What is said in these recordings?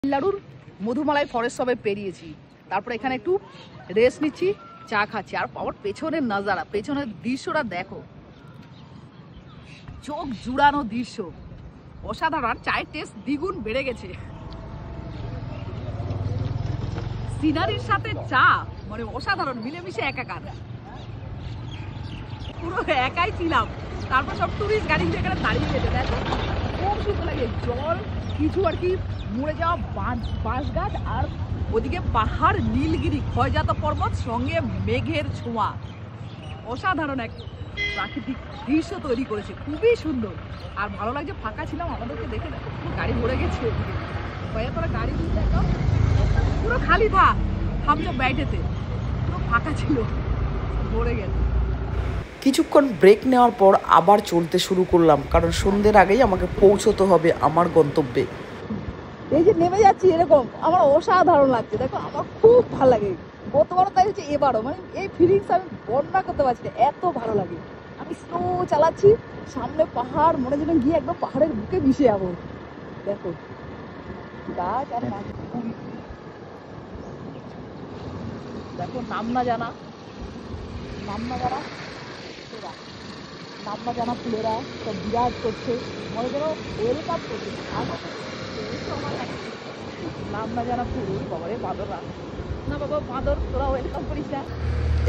তামিলনাড়ুর মধুমালাই ফরেস্ট সবে পেরিয়েছি, তারপর এখানে একটু রেস্ট নিচ্ছি, চা খাচ্ছি। আর আমার পেছনের নাজারা, পেছনের দৃশ্যটা দেখো, চোখ জুড়ানো দৃশ্য, অসাধারণ। চায়ের টেস্ট দ্বিগুণ বেড়ে গেছে। সিনারির সাথে চা মানে অসাধারণ, মিলেমিশে একাকার। পুরো একাই ছিলাম। তারপর সব টুরিস্ট গাড়ি এখানে দাঁড়িয়ে গেছে, দেখো খুব সুন্দর লাগে। জল, কিছু আর কি মরে যাওয়া বাঁশ গাছ, আর ওদিকে পাহাড়, নীলগিরি, ক্ষয়জাত পর্বত, সঙ্গে মেঘের ছোঁয়া। অসাধারণ এক প্রাকৃতিক দৃশ্য তৈরি করেছে, খুবই সুন্দর। আর ভালো লাগছে, ফাঁকা ছিলাম, আমাদেরকে দেখে দেখো পুরো গাড়ি ভরে গেছে। ওদিকে ভাইয়া তোরা গাড়ি দেখো পুরো খালি থাক, হামজো ব্যাইটেতে পুরো ফাঁকা ছিল, ভরে গেছে। কিছুক্ষণ ব্রেক নেওয়ার পর আবার চলতে শুরু করলাম, কারণ সন্ধ্যের আগেই আমাকে পৌঁছতে হবে আমার গন্তব্যে। এই যে নেমে যাচ্ছি এরকম, আমার অসাধারণ লাগছে। দেখো আমার খুব ভালো লাগে, গতবারও তাই হচ্ছে, এবারও। মানে এই ফিলিংস আমি বর্ণনা করতে পারছি না, এত ভালো লাগে। আমি স্লো চালাচ্ছি, সামনে পাহাড়, মনে যেন গিয়ে একদম পাহাড়ের বুকে মিশে যাবো। দেখো গাছ আর মাঝে, দেখো নাম না জানা ফুলেরা সব বিরাজ করছে, মনে যেন ওয়েলকাম করছে। নাম না জানা ফুল, বাবারে বাঁদররা না, বাবা বাঁদর তোরা ওয়েলকাম করিস না।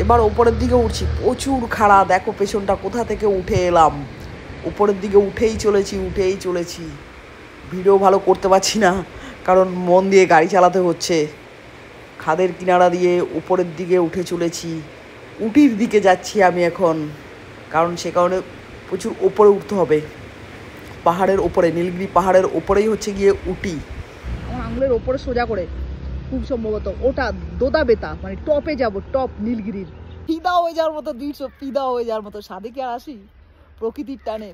এবার ওপরের দিকে উঠছি, প্রচুর খাড়া। দেখো পেছনটা কোথা থেকে উঠে এলাম, উপরের দিকে উঠেই চলেছি। ভিডিও ভালো করতে পারছি না, কারণ মন দিয়ে গাড়ি চালাতে হচ্ছে। খাদের কিনারা দিয়ে উপরের দিকে উঠে চলেছি। উটির দিকে যাচ্ছি আমি এখন, কারণ সে কারণে প্রচুর ওপরে উঠতে হবে। পাহাড়ের ওপরে, নীলগিরি পাহাড়ের ওপরেই হচ্ছে গিয়ে উটি। আমার আঙুলের ওপরে সোজা করে, খুব সম্ভবত ওটা দোদা বেতা, মানে টপে যাব, টপ নীলগিরির। ফিদা হয়ে যাওয়ার মতো দৃশ্য, ফিদা হয়ে যাওয়ার মতো। সাদে কি আর আসি, প্রকৃতির টানে,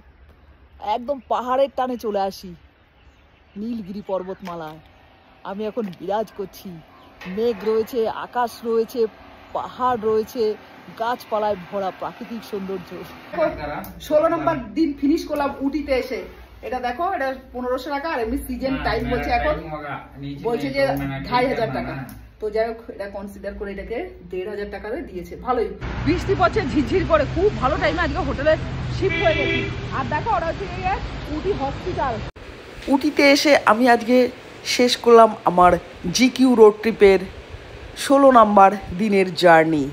একদম পাহাড়ের টানে চলে আসি নীলগিরি পর্বতমালায়। আমি এখন বিরাজ করছি, মেঘ রয়েছে, আকাশ রয়েছে, পাহাড় রয়েছে, গাছপালায় ভরা প্রাকৃতিক সৌন্দর্য। 16 নম্বর দিন ফিনিশ করলাম উটিতে এসে। এটা দেখো, এটা 1500 টাকা, আর এমনি সিজন টাইম বলছে, এখন বলছে যে 2500 টাকা। তো যাই হোক, এটা কনসিডার করে এটাকে 1500 টাকা দিয়েছে। ভালোই, বৃষ্টি পড়ছে ঝিরঝির করে, খুব ভালো টাইমে আজকে হোটেলে শিফট হয়ে গেছি। আর দেখো ওরা হচ্ছে উটি হসপিটাল। উটিতে এসে আমি আজকে শেষ করলাম আমার জিকিউ রোড ট্রিপের 16 নম্বর দিনের জার্নি।